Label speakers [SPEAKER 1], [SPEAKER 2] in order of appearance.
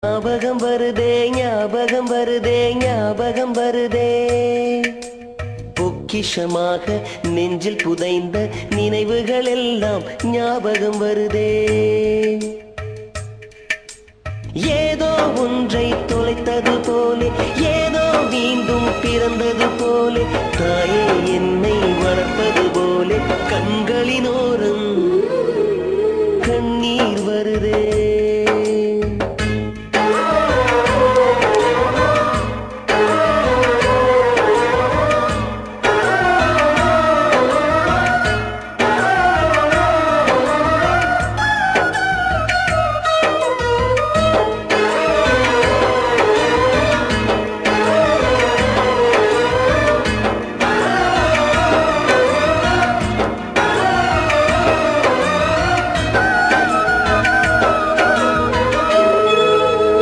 [SPEAKER 1] ஞாபகம் வருதே ஞாபகம் வருதே ஞாபகம் வருதே பொக்கிஷமாக நெஞ்சில் புதைந்த நினைவுகள் எல்லாம் ஞாபகம் வருதே. ஏதோ ஒன்றை தொலைத்தது போலே ஏதோ மீண்டும் பிறந்தது போலே தாயே என்னை வளர்ப்பது போலே கண்கள்